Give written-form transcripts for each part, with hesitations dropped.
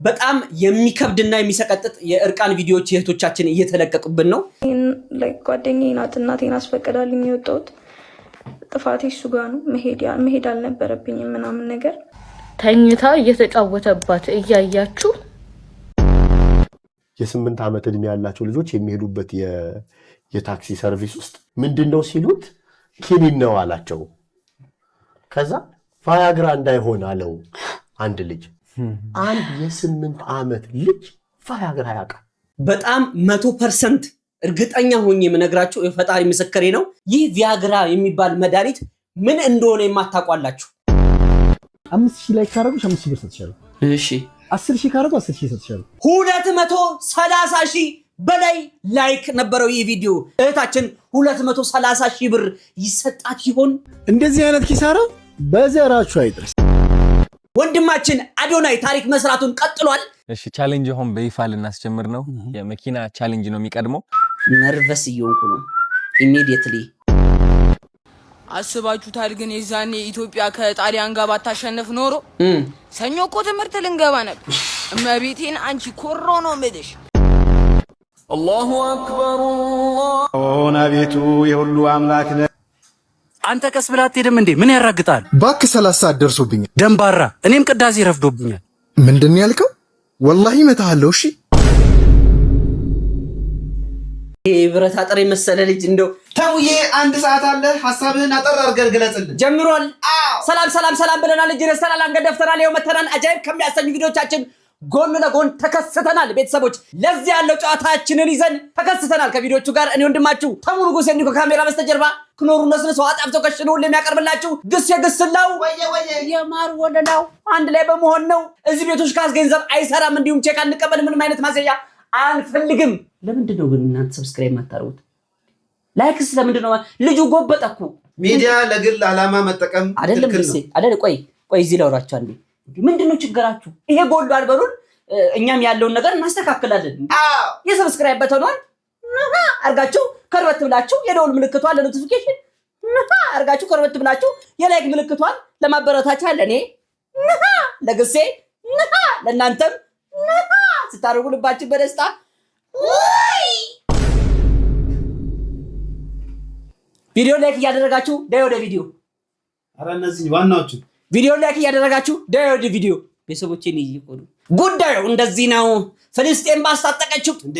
በጣም የሚከብድና የሚሰቀጥጥ የእርቃን ቪዲዮዎች እህቶቻችን እየተለቀቁብን ነው። ጓደኛዬ ናት እናቴን አስፈቅዳልኝ የወጣሁት። ጥፋቴ እሱ ጋር ነው። መሄድ አልነበረብኝም ምናምን ነገር ተኝታ እየተጫወተባት እያያችሁ የ8 ዓመት እድሜ ያላቸው ልጆች የሚሄዱበት የታክሲ ሰርቪስ ውስጥ ምንድነው ሲሉት ኪኒን ነው አላቸው። ከዛ ቫያግራ እንዳይሆን አለው አንድ ልጅ። አንድ የ8 ዓመት ልጅ ቫያግራ ያውቃል። በጣም 100% እርግጠኛ ሆኜ የምነግራችሁ የፈጣሪ ምስክሬ ነው። ይህ ቪያግራ የሚባል መድኃኒት ምን እንደሆነ የማታውቋላችሁ። 5000 ላይ ካረጉሽ 5000 ብር ሰጥቻለሁ። እሺ 10000 ካረጉ 10000 ሰጥቻለሁ። 230,000 በላይ ላይክ ነበረው ይህ ቪዲዮ። እህታችን 230,000 ብር ይሰጣት ይሆን? እንደዚህ አይነት ኪሳራ በዘራችሁ አይድረስ። ወንድማችን አዶናይ ታሪክ መስራቱን ቀጥሏል። እሺ ቻሌንጅ ሆን በይፋ ልናስጀምር ነው። የመኪና ቻሌንጅ ነው የሚቀድመው። ነርቨስ እየሆንኩ ነው። ኢሚዲየትሊ አስባችሁታል? ግን የዛኔ ኢትዮጵያ ከጣሊያን ጋር ባታሸንፍ ኖሮ ሰኞ እኮ ትምህርት ልንገባ ነበር። እመቤቴን አንቺ ኮሮ ነው ምድሽ። አላሁ አክበር ኦና ቤቱ የሁሉ አምላክ ነው። አንተ ቀስ ብለህ አትሄድም እንዴ? ምን ያራግጣል? ባክ 30 ሰዓት ደርሶብኛል። ደንባራ እኔም ቅዳሴ ረፍዶብኛል። ምንድን ያልከው? ወላሂ መታሃለው። እሺ ብረት አጥር የመሰለ ልጅ እንደው ተውዬ 1 ሰዓት አለ። ሐሳብህን አጠር አድርገህ ግለጽልን። ጀምሯል። ሰላም ብለናል። እጅ ረስተናል፣ አንገደፍተናል። ይኸው መተናል። አጃይብ ከሚያሰኙ ቪዲዮቻችን ጎን ለጎን ተከስተናል። ቤተሰቦች ለዚህ ያለው ጨዋታችንን ይዘን ተከስተናል ከቪዲዮቹ ጋር። እኔ ወንድማችሁ ተሙሉ ጉሴ እንዲሁ ከካሜራ በስተጀርባ ክኖሩ ነስነ ሰው አጣፍተው ከሽኑ የሚያቀርብላችሁ ግስ የግስላው የማር ወለላው አንድ ላይ በመሆን ነው። እዚህ ቤቶች ካስ ገንዘብ አይሰራም። እንዲሁም ቼክ አንቀበል። ምንም አይነት ማዘያ አንፈልግም። ለምንድን ነው ግን እናንተ ሰብስክራይብ ማታረጉት? ላይክስ ለምንድን ነው? ልጁ ጎበጠኩ። ሚዲያ ለግል ዓላማ መጠቀም አይደለም አይደል? ቆይ እዚህ ላውራችሁ አንዴ። ምንድነው ችግራችሁ? ይሄ ጎልዶ አልበሩን እኛም ያለውን ነገር እናስተካክላለን። የሰብስክራይብ በተኗል አርጋችሁ ከርበት ብላችሁ የደውል ምልክቷን ለኖቲፊኬሽን አርጋችሁ ከርበት ብላችሁ የላይክ ምልክቷን ለማበረታቻ ለኔ ለግሴ ለእናንተም ስታደርጉ ልባችን በደስታ ቪዲዮ ላይክ እያደረጋችሁ ዳይ ወደ ቪዲዮ። አረ እነዚህ ዋናዎቹ ቪዲዮ ላይክ እያደረጋችሁ ዳይ ወደ ቪዲዮ። ቤተሰቦቼን ይይቆሉ። ጉዳዩ እንደዚህ ነው። ፍልስጤም ባስታጠቀችው እንዴ!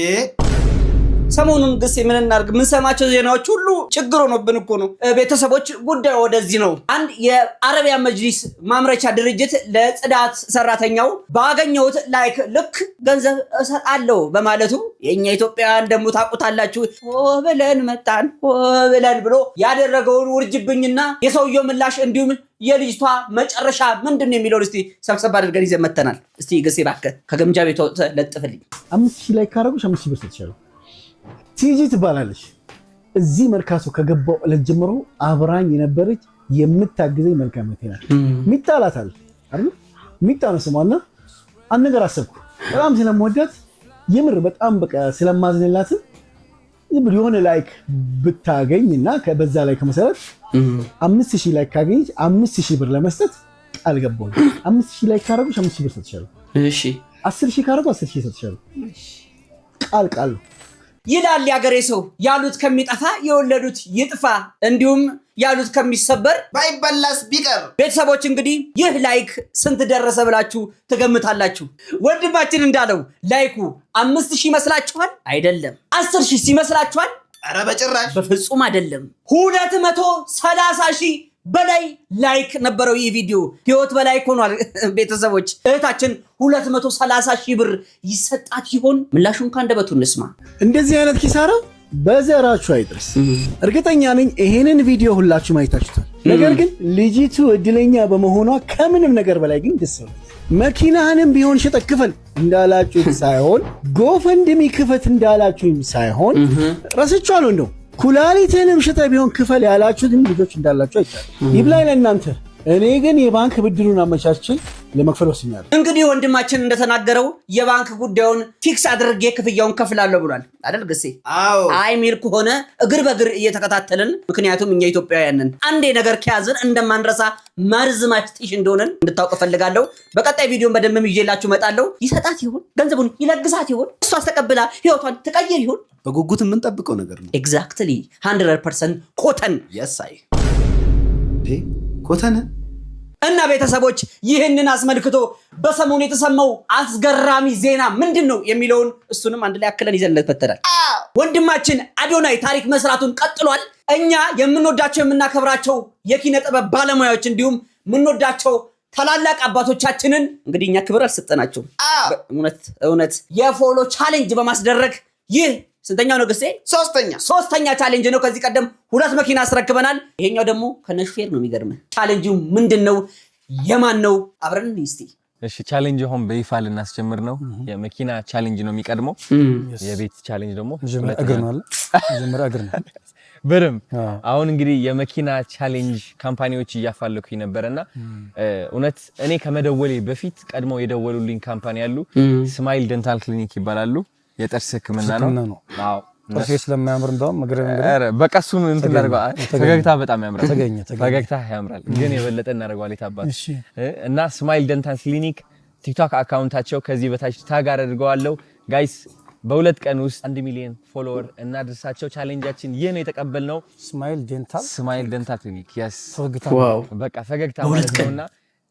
ሰሞኑን ግስ ምን እናርግ? ምን ሰማቸው ዜናዎች ሁሉ ችግር ሆኖብን እኮ ነው። ቤተሰቦች ጉዳዩ ወደዚህ ነው። አንድ የአረቢያ መጅሊስ ማምረቻ ድርጅት ለጽዳት ሰራተኛው ባገኘውት ላይክ ልክ ገንዘብ እሰጣለሁ በማለቱ የኛ ኢትዮጵያውያን ደግሞ ታውቁታላችሁ፣ ብለን መጣን ብለን ብሎ ያደረገውን ውርጅብኝና የሰውየው ምላሽ እንዲሁም የልጅቷ መጨረሻ ምንድነው የሚለው እስቲ ሰብሰብ አድርገን ይዘን መተናል። እስቲ ግሴ እባክህ ከገምጃ ቤቷ ለጥፍልኝ። 5000 ላይ ካረጉሽ 5000 ብር ሰጥቻለሁ። ቲጂ ትባላለች። እዚህ መርካቶ ከገባው ዕለት ጀምሮ አብራኝ የነበረች የምታግዘኝ መልካም ናት። ሚጣ አላታል አይደል? ሚጣ ነው ስሟና አንድ ነገር አሰብኩ። በጣም ስለምወዳት የምር በጣም በቃ ስለማዝንላት ይብር የሆነ ላይክ ብታገኝና በዛ ላይ ከመሰረት 5000 ላይ ካገኘች 5000 ብር ለመስጠት ቃል ገባሁ። 5000 ላይ ካረጉሽ 5000 ብር ሰጥቻለሁ። እሺ 10000 ካረጉ 10000 ሰጥቻለሁ። ቃል ይላል ያገሬ ሰው። ያሉት ከሚጠፋ የወለዱት ይጥፋ፣ እንዲሁም ያሉት ከሚሰበር ባይበላስ ቢቀር። ቤተሰቦች እንግዲህ ይህ ላይክ ስንት ደረሰ ብላችሁ ትገምታላችሁ? ወንድማችን እንዳለው ላይኩ 5000 ይመስላችኋል? አይደለም። 10000 ይመስላችኋል? ኧረ በጭራሽ በፍጹም አይደለም። 230,000 በላይ ላይክ ነበረው ይህ ቪዲዮ። ህይወት በላይ ሆኗል። ቤተሰቦች እህታችን 230,000 ብር ይሰጣት ይሆን? ምላሹን ካንደበቱ እንስማ። እንደዚህ አይነት ኪሳራ በዘራችሁ አይድረስ። እርግጠኛ ነኝ ይሄንን ቪዲዮ ሁላችሁ ማይታችሁታል። ነገር ግን ልጅቱ እድለኛ በመሆኗ ከምንም ነገር በላይ ግን ደስ ነው። መኪናህንም ቢሆን ሽጠህ ክፈል እንዳላችሁ ሳይሆን ጎፈንድሚ ክፈት እንዳላችሁ ሳይሆን ረስቻለሁ እንደው ኩላሊትንም ሽጠህ ቢሆን ክፈል ያላችሁት ልጆች እንዳላችሁ አይቻልም። ይብላኝ ለእናንተ እኔ ግን የባንክ ብድሩን አመቻችል ለመክፈል ወስኛለሁ። እንግዲህ ወንድማችን እንደተናገረው የባንክ ጉዳዩን ፊክስ አድርጌ ክፍያውን ከፍላለሁ ብሏል አይደል ግሴ? አዎ። አይ ሚል ከሆነ እግር በእግር እየተከታተልን፣ ምክንያቱም እኛ ኢትዮጵያውያንን አንዴ ነገር ከያዝን እንደማንረሳ መርዝ ማስጢሽ እንደሆነን እንድታውቅ ፈልጋለሁ። በቀጣይ ቪዲዮን በደንብ ይዤላችሁ እመጣለሁ። ይሰጣት ይሆን? ገንዘቡን ይለግሳት ይሆን? እሷ ተቀብላ ህይወቷን ትቀይር ይሆን? በጉጉት የምንጠብቀው ነገር ነው። ኤግዛክትሊ 100% ኮተን የሳይ ኮተን እና ቤተሰቦች ይህንን አስመልክቶ በሰሞኑ የተሰማው አስገራሚ ዜና ምንድን ነው የሚለውን እሱንም አንድ ላይ አክለን ይዘንለት ፈተናል። ወንድማችን አዶናይ ታሪክ መስራቱን ቀጥሏል። እኛ የምንወዳቸው የምናከብራቸው የኪነ ጥበብ ባለሙያዎች እንዲሁም የምንወዳቸው ታላላቅ አባቶቻችንን እንግዲህ እኛ ክብር አልሰጠናቸው። እውነት የፎሎ ቻሌንጅ በማስደረግ ይህ ስንተኛው ነው ግሴ? ሶስተኛ ቻሌንጅ ነው። ከዚህ ቀደም 2 መኪና አስረክበናል። ይሄኛው ደግሞ ከነሹፌር ነው። የሚገርም ቻሌንጁ ምንድነው? የማን ነው? አብረን እስቲ። እሺ ቻሌንጅ አሁን በይፋ ልናስጀምር ነው። የመኪና ቻሌንጅ ነው የሚቀድመው። የቤት ቻሌንጅ ደግሞ እግር ነው አለ። መጀመሪያ እግር ነው በደም አሁን እንግዲህ የመኪና ቻሌንጅ ካምፓኒዎች እያፋለኩኝ ነበርና እውነት እኔ ከመደወሌ በፊት ቀድመው የደወሉልኝ ካምፓኒ አሉ። ስማይል ደንታል ክሊኒክ ይባላሉ። የጥርስ ህክምና ነው። አዎ ጥርሴ ስለማያምር እንደውም በቃ እሱን እንትን እናደርገዋል። ፈገግታ በጣም ያምራል። ፈገግታ ያምራል፣ ግን የበለጠ እናደርገዋለን የታባቱ እና ስማይል ደንታል ክሊኒክ ቲክቶክ አካውንታቸው ከዚህ በታች ታግ አድርገዋለሁ። ጋይስ በ2 ቀን ውስጥ 1 ሚሊዮን ፎሎወር እናድርሳቸው። ቻሌንጃችን ይህ ነው የተቀበልነው። ስማይል ደንታል ክሊኒክ ያስ ዋው በቃ ፈገግታ ማለት ነውና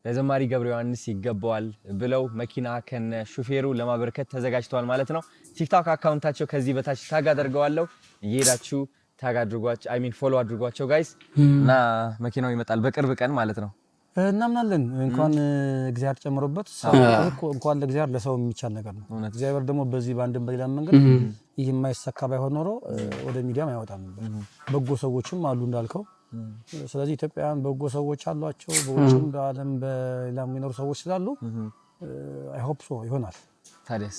ለዘማሪ ገብረ ዮሐንስ ይገባዋል ብለው መኪና ከነ ሹፌሩ ለማበርከት ተዘጋጅተዋል ማለት ነው። ቲክቶክ አካውንታቸው ከዚህ በታች ታግ አድርገዋለሁ። እየሄዳችሁ ታግ አድርጓቸው፣ አይ ሚን ፎሎ አድርጓቸው ጋይስ እና መኪናው ይመጣል በቅርብ ቀን ማለት ነው። እናምናለን። እንኳን እግዚአብሔር ጨምሮበት እንኳን ለእግዚአብሔር ለሰው የሚቻል ነገር ነው። እግዚአብሔር ደግሞ በዚህ በአንድም በሌላ መንገድ ይህ የማይሰካ ባይሆን ኖሮ ወደ ሚዲያም አይወጣም ነበር። በጎ ሰዎችም አሉ እንዳልከው። ስለዚህ ኢትዮጵያውያን በጎ ሰዎች አሏቸው። በውጭም በዓለም በሌላም የሚኖሩ ሰዎች ስላሉ አይ ሆፕ ሶ ይሆናል። ታዲያስ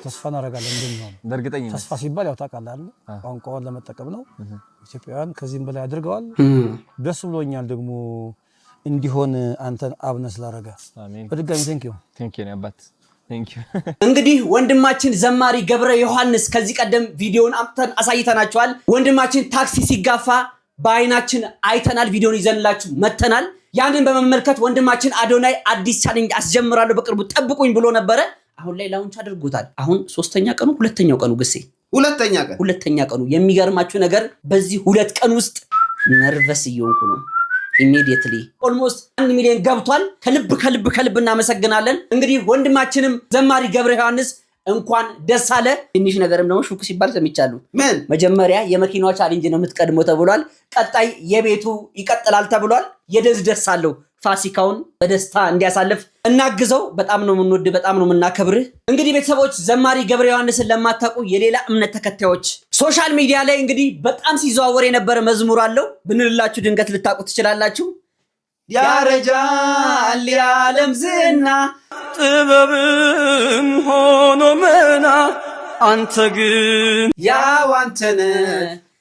ተስፋ እናደርጋለን እንደሚሆን በእርግጠኝነት። ተስፋ ሲባል ያው ታውቃለህ አይደል? ቋንቋውን ለመጠቀም ነው። ኢትዮጵያውያን ከዚህም በላይ አድርገዋል። ደስ ብሎኛል ደግሞ እንዲሆን አንተን አብነ ስላደረገ በድጋሚ ቴንክ ዩ አባት ቴንክ ዩ። እንግዲህ ወንድማችን ዘማሪ ገብረ ዮሐንስ ከዚህ ቀደም ቪዲዮን አምጥተን አሳይተናቸዋል። ወንድማችን ታክሲ ሲጋፋ በአይናችን አይተናል። ቪዲዮን ይዘንላችሁ መተናል። ያንን በመመልከት ወንድማችን አዶናይ አዲስ ቻሌንጅ አስጀምራለሁ በቅርቡ ጠብቁኝ ብሎ ነበረ። አሁን ላይ ላውንች አድርጎታል። አሁን 3ኛ ቀኑ 2ኛው ቀኑ ግሴ 2ኛ ቀኑ። የሚገርማችሁ ነገር በዚህ 2 ቀን ውስጥ ነርቨስ እየሆንኩ ነው። ኢሚዲየትሊ ኦልሞስት 1 ሚሊዮን ገብቷል። ከልብ እናመሰግናለን። እንግዲህ ወንድማችንም ዘማሪ ገብረ ዮሐንስ እንኳን ደስ አለ። ትንሽ ነገርም ደግሞ ሹክ ሲባል ሰምቻለሁ። ምን መጀመሪያ የመኪናው ቻሌንጅ ነው የምትቀድመው ተብሏል። ቀጣይ የቤቱ ይቀጥላል ተብሏል። የደስ አለው ፋሲካውን በደስታ እንዲያሳልፍ እናግዘው። በጣም ነው የምንወድ፣ በጣም ነው የምናከብርህ። እንግዲህ ቤተሰቦች ዘማሪ ገብረ ዮሐንስን ለማታውቁ የሌላ እምነት ተከታዮች ሶሻል ሚዲያ ላይ እንግዲህ በጣም ሲዘዋወር የነበረ መዝሙር አለው ብንልላችሁ ድንገት ልታውቁ ትችላላችሁ። ያረጃል የዓለም ዝና ጥበብም ሆኖ መና አንተ ግን ያው አንተነ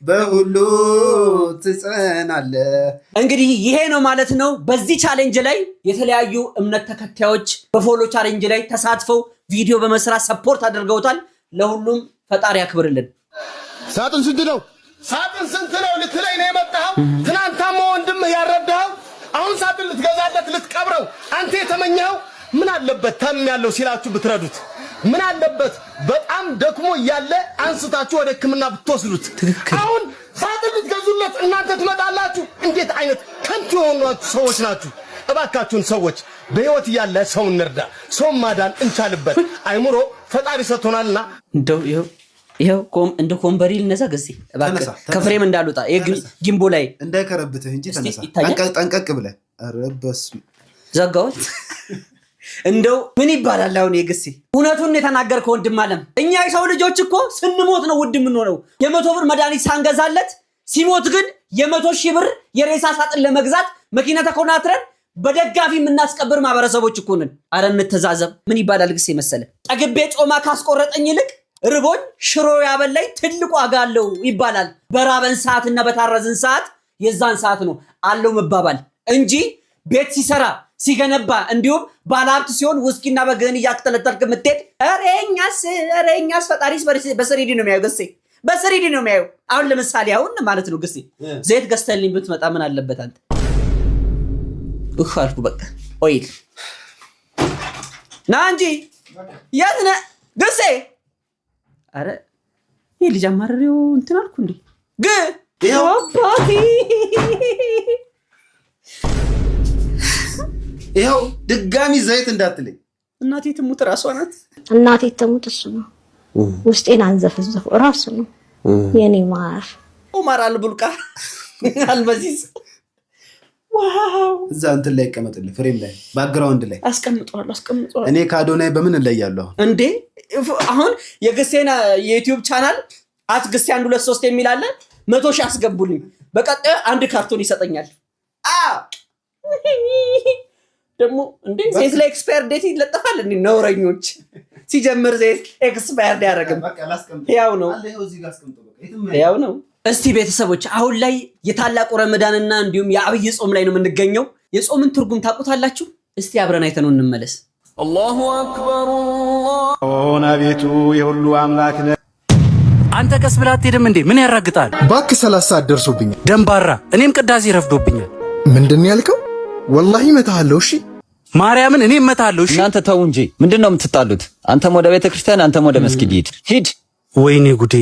በሁሉ ትጸናለህ። እንግዲህ ይሄ ነው ማለት ነው። በዚህ ቻሌንጅ ላይ የተለያዩ እምነት ተከታዮች በፎሎ ቻሌንጅ ላይ ተሳትፈው ቪዲዮ በመስራት ሰፖርት አድርገውታል። ለሁሉም ፈጣሪ ያክብርልን። ሳጥን ስንት ነው? ሳጥን ስንት ነው ልትለኝ ነው የመጣኸው? ትናንታማ ወንድምህ ያረዳኸው አሁን ሳጥን ልትገዛለት ልትቀብረው አንተ የተመኘኸው ምን አለበት ታም ያለው ሲላችሁ ብትረዱት? ምን አለበት በጣም ደክሞ እያለ አንስታችሁ ወደ ሕክምና ብትወስዱት? አሁን ሳጥን ልትገዙለት እናንተ ትመጣላችሁ? እንዴት አይነት ከንቱ የሆናችሁ ሰዎች ናችሁ! እባካችሁን ሰዎች በህይወት እያለ ሰው እንርዳ። ሰው ማዳን እንቻልበት አይምሮ ፈጣሪ ሰጥቶናልና እንደው ይሄው እንደ ኮምበሪል ነዛ ገዚ እባክህ ከፍሬም እንዳልወጣ ጊምቦ ላይ እንዳይከረብትህ እንጂ ተነሳ። ጠንቀቅ ብለህ አረበስ ዘጋውት። እንደው ምን ይባላል አሁን የግሲ እውነቱን የተናገርከው ወንድም አለም። እኛ የሰው ልጆች እኮ ስንሞት ነው ውድ የምንሆነው። የ100 ብር መድኃኒት ሳንገዛለት ሲሞት ግን የ100,000 ብር የሬሳ ሳጥን ለመግዛት መኪና ተኮናትረን በደጋፊ የምናስቀብር ማህበረሰቦች እኮ ነን። አረ እንተዛዘብ። ምን ይባላል ግሲ መሰለ ጠግቤ ጮማ ካስቆረጠኝ ይልቅ ርቦኝ ሽሮ ያበላይ ትልቁ ዋጋ አለው ይባላል። በራበን ሰዓትና በታረዝን ሰዓት የዛን ሰዓት ነው አለው መባባል እንጂ ቤት ሲሰራ ሲገነባ እንዲሁም ባለሀብት ሲሆን ውስኪና በገን እያተለተልክ የምትሄድ እረኛስ ፈጣሪስ በስሪዲ ነው የሚያየው። ግሴ በስሪዲ ነው የሚያየው። አሁን ለምሳሌ አሁን ማለት ነው ግሴ ዘይት ገዝተልኝ ብትመጣ ምን አለበት አንተ? አልኩ በቃ ኦይል ና እንጂ የት ነህ ግሴ? አረ ይሄ ልጅ አማረሪው እንትን አልኩ እንዴ ይኸው አባቴ ይኸው ድጋሚ ዘይት እንዳትለኝ። እናቴ ትሙት ራሷ ናት። እናቴ ትሙት እሱ ነው ውስጤን አንዘፈዘፈው ራሱ ነው የኔ ማር ኡማር አልቡልቃ አልበዚዝ ዋው እዛ እንትን ላይ ይቀመጥልህ ፍሬም ላይ ባክግራውንድ ላይ አስቀምጧል። እኔ ካዶናይ በምን እለያለሁ እንዴ? አሁን የግሴና የዩቲዩብ ቻናል አትግሴ 1 2 3 የሚል አለ 100 ሺህ አስገቡልኝ። በቀጣዩ አንድ ካርቶን ይሰጠኛል። ደግሞ እንዴ ዘይት ላይ ኤክስፓየር ዴት ይለጠፋል እንዴ? ነውረኞች ሲጀምር ዘይት ኤክስፓየር ያደርግም ያው ነው። እስቲ ቤተሰቦች አሁን ላይ የታላቁ ረመዳንና እንዲሁም የአብይ ጾም ላይ ነው የምንገኘው። የጾምን ትርጉም ታውቁታላችሁ? እስቲ አብረን አይተነው እንመለስ። አላሁ አክበር አቤቱ የሁሉ አምላክ ነህ። አንተ ቀስ ብለህ አትሄድም እንዴ? ምን ያራግጣል? እባክህ 30 ሰዓት ደርሶብኛል። ደንባራ እኔም ቅዳሴ ረፍዶብኛል። ምንድነው ያልከው? ወላሂ እመታለሁ። እሺ ማርያምን እኔ እመታለሁ። እሺ እናንተ ተው እንጂ ምንድነው የምትጣሉት? አንተም ወደ ቤተክርስቲያን አንተም ወደ መስጊድ ሂድ። ወይኔ ጉዴ!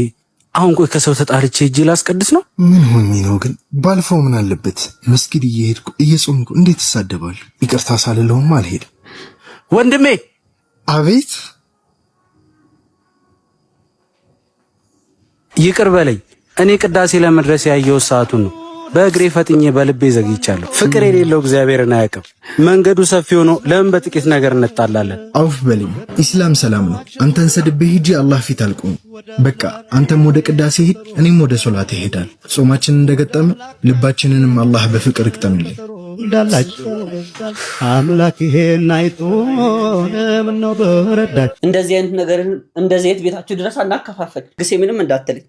አሁን ቆይ ከሰው ተጣልቼ እጄ ላስቀድስ ነው? ምን ሆኜ ነው ግን? ባልፈው ምን አለበት? መስጊድ እየሄድኩ እየጾምኩ እንዴት ተሳደባለሁ? ይቅርታ ሳልለውም አልሄድም። ወንድሜ። አቤት። ይቅር በለኝ። እኔ ቅዳሴ ለመድረስ ያየው ሰዓቱን ነው። በእግሬ ፈጥኜ በልቤ ዘግይቻለሁ። ፍቅር የሌለው እግዚአብሔርን አያውቅም። መንገዱ ሰፊ ሆኖ ለምን በጥቂት ነገር እንጣላለን? አውፍ በለኝ። ኢስላም ሰላም ነው። አንተን ሰድቤ ሂጂ አላህ ፊት አልቆም። በቃ አንተም ወደ ቅዳሴ ሂድ፣ እኔም ወደ ሶላት ይሄዳል። ጾማችንን እንደገጠመ ልባችንንም አላህ በፍቅር ይቅጠምልን። እንዳላችሁ አምላክ ይሄን አይቶ ለምነው በረዳች። እንደዚህ አይነት ነገር እንደዚህ አይነት ቤታችሁ ድረስ አናከፋፈል። ግሴ ምንም እንዳትልኝ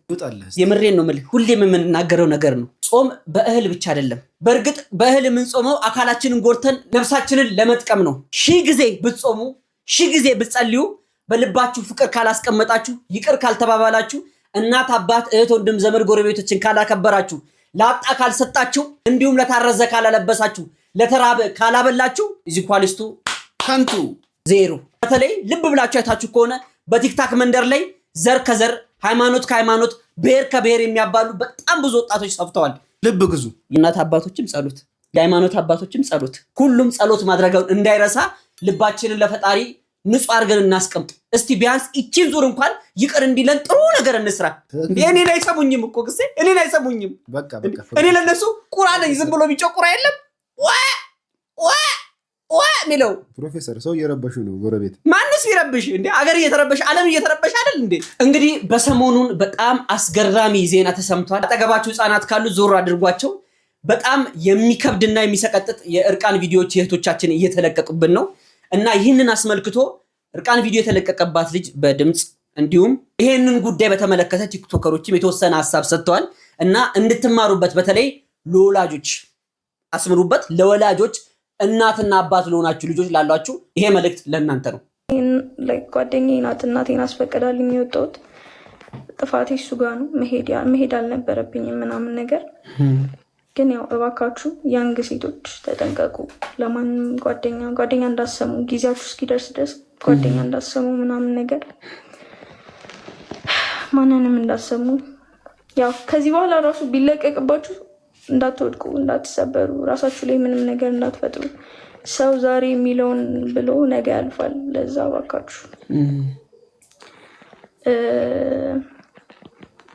የምሬን ነው የምልህ። ሁሌም የምንናገረው ነገር ነው። ጾም በእህል ብቻ አይደለም። በእርግጥ በእህል የምንጾመው አካላችንን ጎርተን ነፍሳችንን ለመጥቀም ነው። ሺህ ጊዜ ብትጾሙ ሺህ ጊዜ ብትጸልዩ በልባችሁ ፍቅር ካላስቀመጣችሁ፣ ይቅር ካልተባባላችሁ፣ እናት አባት እህት ወንድም ዘመድ ጎረቤቶችን ካላከበራችሁ፣ ላጣ ካልሰጣችሁ፣ እንዲሁም ለታረዘ ካላለበሳችሁ፣ ለተራበ ካላበላችሁ ኢዚኳሊስቱ ከንቱ ዜሮ። በተለይ ልብ ብላችሁ አይታችሁ ከሆነ በቲክታክ መንደር ላይ ዘር ከዘር ሃይማኖት ከሃይማኖት ብሔር ከብሔር የሚያባሉ በጣም ብዙ ወጣቶች ሰፍተዋል። ልብ ግዙ። የእናት አባቶችም ጸሎት፣ የሃይማኖት አባቶችም ጸሎት፣ ሁሉም ጸሎት ማድረጋውን እንዳይረሳ ልባችንን ለፈጣሪ ንጹህ አድርገን እናስቀምጥ። እስቲ ቢያንስ እቺን ዙር እንኳን ይቅር እንዲለን ጥሩ ነገር እንስራ። እኔን አይሰሙኝም እኮ ግሴ እኔን አይሰሙኝም። እኔ ለነሱ ቁራ ነኝ። ዝም ብሎ ቢጮቁራ የለም ሚለው ፕሮፌሰር ሰው እየረበሹ ነው። ጎረቤት ማንስ ቢረብሽ እንዴ? አገር እየተረበሽ ዓለም እየተረበሽ አይደል እንዴ? እንግዲህ በሰሞኑን በጣም አስገራሚ ዜና ተሰምቷል። አጠገባችሁ ህፃናት ካሉ ዞር አድርጓቸው። በጣም የሚከብድና የሚሰቀጥጥ የእርቃን ቪዲዮዎች የእህቶቻችን እየተለቀቁብን ነው እና ይህንን አስመልክቶ እርቃን ቪዲዮ የተለቀቀባት ልጅ በድምፅ እንዲሁም ይሄንን ጉዳይ በተመለከተ ቲክቶከሮችም የተወሰነ ሐሳብ ሰጥተዋል እና እንድትማሩበት በተለይ ለወላጆች አስምሩበት። ለወላጆች እናትና አባት ለሆናችሁ ልጆች ላሏችሁ ይሄ መልእክት ለእናንተ ነው። ጓደኛዬ ናት እናቴን አስፈቅዳልኝ የወጣሁት። ጥፋቴ እሱ ጋር ነው። መሄድ አልነበረብኝም ምናምን ነገር ግን ያው እባካችሁ ያንግ ሴቶች ተጠንቀቁ። ለማንም ጓደኛ እንዳሰሙ ጊዜያችሁ እስኪደርስ ድረስ ጓደኛ እንዳሰሙ ምናምን ነገር ማንንም እንዳሰሙ። ያው ከዚህ በኋላ ራሱ ቢለቀቅባችሁ እንዳትወድቁ፣ እንዳትሰበሩ፣ ራሳችሁ ላይ ምንም ነገር እንዳትፈጥሩ። ሰው ዛሬ የሚለውን ብሎ ነገ ያልፋል። ለዛ እባካችሁ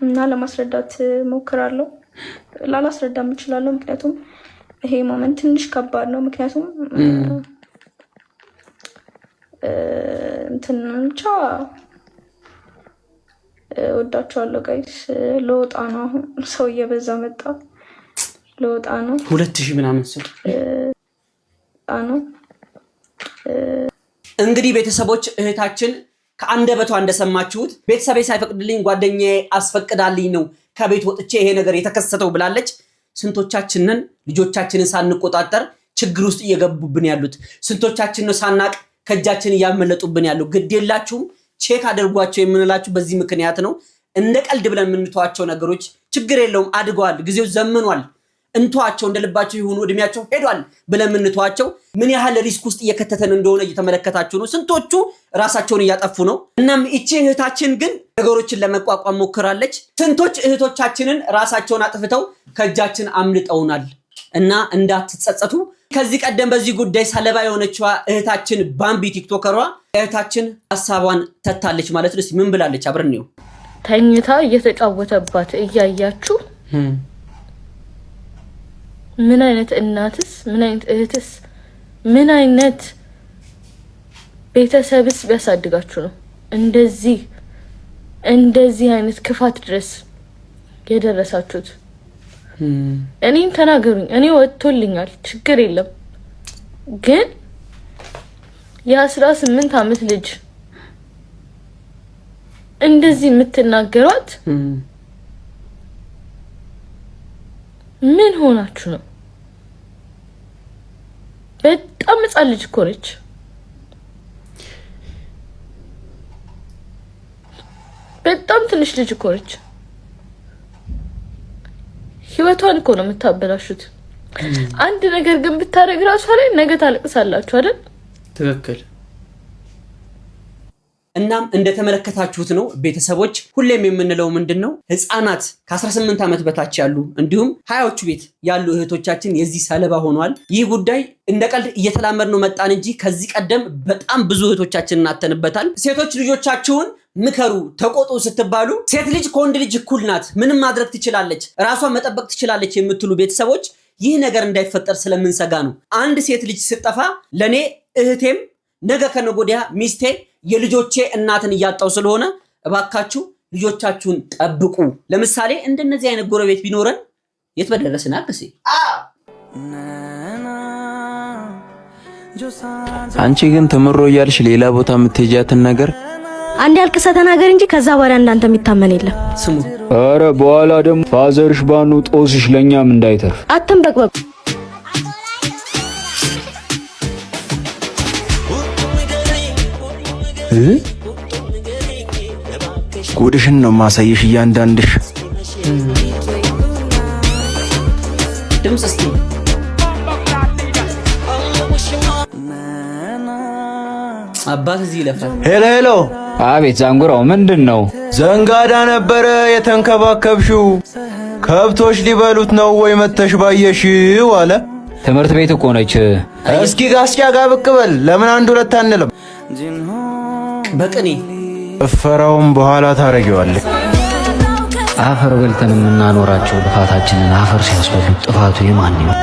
እና ለማስረዳት ሞክራለሁ። ላላስረዳም እችላለሁ፣ ምክንያቱም ይሄ ሞመንት ትንሽ ከባድ ነው። ምክንያቱም እንትን ብቻ ወዳቸዋለሁ ጋይስ። ለወጣ ነው አሁን ሰው እየበዛ መጣ። ለወጣ ነው 2000 ምናምን ሰው ነው። እንግዲህ ቤተሰቦች እህታችን ከአንደበቷ እንደሰማችሁት ቤተሰቤ ሳይፈቅድልኝ ጓደኛዬ አስፈቅዳልኝ ነው ከቤት ወጥቼ ይሄ ነገር የተከሰተው ብላለች። ስንቶቻችንን ልጆቻችንን ሳንቆጣጠር ችግር ውስጥ እየገቡብን ያሉት? ስንቶቻችን ነው ሳናቅ ከእጃችን እያመለጡብን ያሉ? ግድ የላችሁም ቼክ አድርጓቸው የምንላችሁ በዚህ ምክንያት ነው። እንደ ቀልድ ብለን የምንተዋቸው ነገሮች ችግር የለውም አድገዋል፣ ጊዜው ዘምኗል፣ እንተዋቸው እንደልባቸው ይሁኑ እድሜያቸው ሄዷል ብለን የምንተዋቸው ምን ያህል ሪስክ ውስጥ እየከተተን እንደሆነ እየተመለከታችሁ ነው። ስንቶቹ ራሳቸውን እያጠፉ ነው። እናም እቺ እህታችን ግን ነገሮችን ለመቋቋም ሞክራለች። ስንቶች እህቶቻችንን ራሳቸውን አጥፍተው ከእጃችን አምልጠውናል እና እንዳትጸጸቱ። ከዚህ ቀደም በዚህ ጉዳይ ሰለባ የሆነችዋ እህታችን ባምቢ ቲክቶከሯ እህታችን ሐሳቧን ተታለች ማለት ነው። ምን ብላለች? አብረን ነው ተኝታ እየተጫወተባት እያያችሁ ምን አይነት እናትስ ምን አይነት እህትስ ምን አይነት ቤተሰብስ ቢያሳድጋችሁ ነው እንደዚህ አይነት ክፋት ድረስ የደረሳችሁት? እኔን ተናገሩኝ። እኔ ወጥቶልኛል፣ ችግር የለም። ግን የ18 ዓመት ልጅ እንደዚህ የምትናገሯት ምን ሆናችሁ ነው? በጣም ሕፃን ልጅ እኮ ነች። በጣም ትንሽ ልጅ እኮ ነች። ህይወቷን እኮ ነው የምታበላሹት። አንድ ነገር ግን ብታረግ ራሷ ላይ ነገ ታለቅሳላችሁ አይደል? ትክክል። እናም እንደተመለከታችሁት ነው ቤተሰቦች፣ ሁሌም የምንለው ምንድነው ህፃናት ከ18 ዓመት በታች ያሉ እንዲሁም 20ዎቹ ቤት ያሉ እህቶቻችን የዚህ ሰለባ ሆኗል። ይህ ጉዳይ እንደ ቀልድ እየተላመድነው መጣን እንጂ ከዚህ ቀደም በጣም ብዙ እህቶቻችንን እናተንበታል። ሴቶች ልጆቻችሁን ምከሩ፣ ተቆጡ ስትባሉ ሴት ልጅ ከወንድ ልጅ እኩል ናት፣ ምንም ማድረግ ትችላለች፣ ራሷን መጠበቅ ትችላለች የምትሉ ቤተሰቦች ይህ ነገር እንዳይፈጠር ስለምንሰጋ ነው። አንድ ሴት ልጅ ስትጠፋ ለኔ እህቴም ነገ ከነገ ወዲያ ሚስቴ የልጆቼ እናትን እያጣው ስለሆነ እባካችሁ ልጆቻችሁን ጠብቁ። ለምሳሌ እንደነዚህ አይነት ጎረቤት ቢኖረን የት በደረስን አክሲ። አንቺ ግን ተምሮ እያልሽ ሌላ ቦታ የምትሄጃትን ነገር አንድ ያልቅሰ ተናገር እንጂ ከዛ በኋላ እንዳንተ የሚታመን የለም። ስሙ። አረ በኋላ ደግሞ ፋዘርሽ ባኑ ጦስሽ ለኛም እንዳይተርፍ አትንበቅበቅ። ጉድሽን ነው ማሳየሽ እያንዳንድሽ። ድምጽ እስቲ አባት እዚህ ይለፋል። ሄሎ ሄሎ። አቤት ዛንጉራው፣ ምንድን ነው? ዘንጋዳ ነበረ የተንከባከብሽው ከብቶች ሊበሉት ነው ወይ መተሽ ባየሽው አለ። ትምህርት ቤት እኮ ነች። እስኪ ጋስጫ ጋር ብቅ በል። ለምን አንድ ሁለት አንልም? በቅኔ እፈራውን በኋላ ታረጊዋለሽ። አፈር በልተን የምናኖራቸው ልፋታችንን አፈር ሲያስበሉ ጥፋቱ የማን ነው?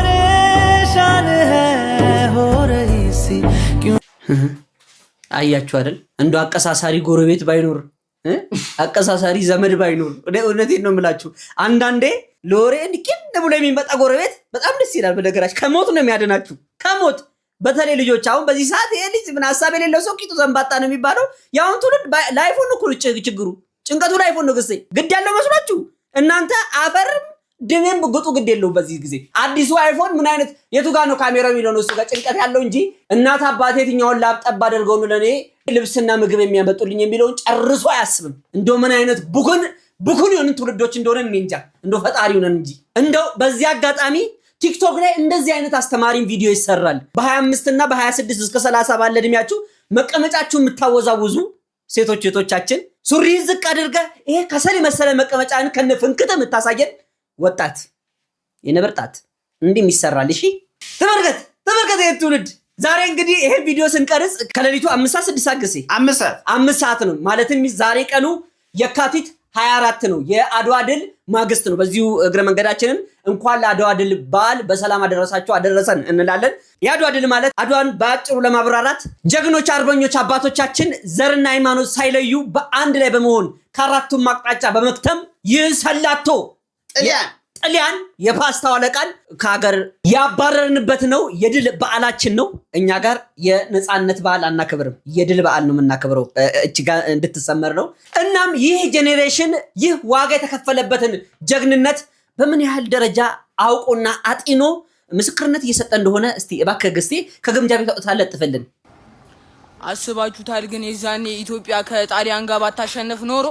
አያችሁ አይደል? እንደው አቀሳሳሪ ጎረቤት ባይኖር አቀሳሳሪ ዘመድ ባይኖር፣ እውነቴን ነው የምላችሁ። አንዳንዴ ለወሬ እንዲህ ብሎ የሚመጣ ጎረቤት በጣም ደስ ይላል። በነገራችሁ ከሞት ነው የሚያድናችሁ፣ ከሞት በተለይ ልጆች። አሁን በዚህ ሰዓት ይሄ ልጅ ምን ሐሳብ የሌለው ሰው ቂጡ ዘንባጣ ነው የሚባለው። ያውን ትውልድ ላይፎን ነው ችግሩ፣ ጭንቀቱ ላይፎን ነው። ግድ ያለው መስሏችሁ እናንተ አፈርም ድሜም ብግጡ ግድ የለው። በዚህ ጊዜ አዲሱ አይፎን ምን አይነት የቱ ጋር ነው ካሜራው የሚለው ነው እሱ ጋር ጭንቀት ያለው እንጂ እናት አባቴ የትኛውን ላፕጠብ አድርገው ነው ለኔ ልብስና ምግብ የሚያመጡልኝ የሚለውን ጨርሶ አያስብም። እንደው ምን አይነት ቡኩን የሆኑ ትውልዶች እንደሆነ እኔ እንጃ። እንደው ፈጣሪው ነን እንጂ። እንደው በዚህ አጋጣሚ ቲክቶክ ላይ እንደዚህ አይነት አስተማሪም ቪዲዮ ይሰራል። በ25 እና በ26 እስከ 30 ባለ እድሜያችሁ መቀመጫችሁ የምታወዛውዙ ሴቶች እህቶቻችን ሱሪ ዝቅ አድርገ ይሄ ከሰል መሰለ መቀመጫን ከነ ፍንክተ የምታሳየን ወጣት የነበርጣት እንዲህ ይሰራል። እሺ ተመልከት ይሄ ትውልድ። ዛሬ እንግዲህ ይሄ ቪዲዮ ስንቀርጽ ከሌሊቱ 5 ሰዓት 6 ሰዓት ጊዜ 5 ሰዓት ነው ማለትም ዛሬ ቀኑ የካቲት 24 ነው። የአድዋ ድል ማግስት ነው። በዚሁ እግረ መንገዳችንን እንኳን ለአድዋ ድል በዓል በሰላም አደረሳችሁ አደረሰን እንላለን። የአድዋ ድል ማለት አድዋን በአጭሩ ለማብራራት ጀግኖች አርበኞች አባቶቻችን ዘርና ሃይማኖት ሳይለዩ በአንድ ላይ በመሆን ከአራቱም አቅጣጫ በመክተም ይህ ሰላቶ ጣሊያን የፓስታው አለቃን ከሀገር ያባረርንበት ነው። የድል በዓላችን ነው። እኛ ጋር የነፃነት በዓል አናከብርም፣ የድል በዓል ነው የምናከብረው። እጅጋ እንድትሰመር ነው። እናም ይህ ጄኔሬሽን ይህ ዋጋ የተከፈለበትን ጀግንነት በምን ያህል ደረጃ አውቆና አጢኖ ምስክርነት እየሰጠ እንደሆነ እስቲ እባክህ ግስቴ ከግምጃ ቤት አውጥተህ ለጥፈልን። አስባችሁታል? ግን የዛኔ ኢትዮጵያ ከጣሊያን ጋር ባታሸንፍ ኖሮ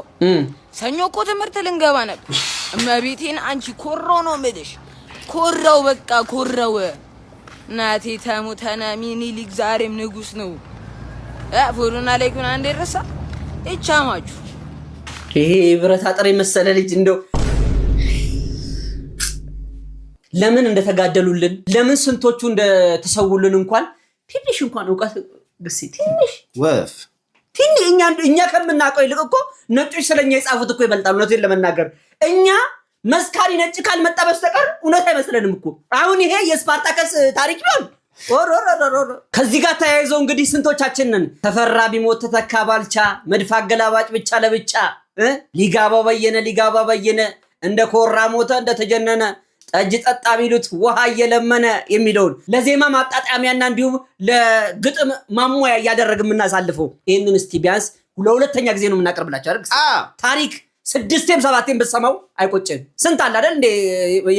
ሰኞ እኮ ትምህርት ልንገባ ነበር። እመቤቴን አንቺ ኮራው ነው የምልሽ። ኮራው በቃ ኮራው። እናቴ ተሙተና ሚኒሊክ ዛሬም ንጉስ ነው። ፎሩና ላይ ግን አንዴ ረሳ እቻማችሁ ይሄ ብረት አጥር የመሰለ ልጅ እንደው ለምን እንደተጋደሉልን ለምን ስንቶቹ እንደተሰውልን እንኳን ትንሽ እንኳን ዕውቀት ግስ ትንሽ ወፍ እኛ ከምናውቀው ይልቅ እኮ ነጮች ስለኛ የጻፉት እኮ ይበልጣል። እውነቴን ለመናገር እኛ መስካሪ ነጭ ካልመጣ በስተቀር እውነት አይመስለንም እኮ። አሁን ይሄ የስፓርታከስ ታሪክ ነው። ከዚህ ጋር ተያይዘው እንግዲህ ስንቶቻችንን ተፈራ ቢሞት ተተካ ባልቻ መድፍ አገላባጭ ብቻ ለብቻ ሊጋባ በየነ እንደ ኮራ ሞተ እንደተጀነነ ጠጅ ጠጣ ቢሉት ውሃ እየለመነ የሚለውን ለዜማ ማጣጣሚያና እንዲሁም ለግጥም ማሞያ እያደረግን የምናሳልፈው ይህንን እስቲ ቢያንስ ለሁለተኛ ጊዜ ነው የምናቀርብላችሁ አይደል? ታሪክ 6ም 7ም ብትሰማው አይቆጭም። ስንት አለ አይደል እንደ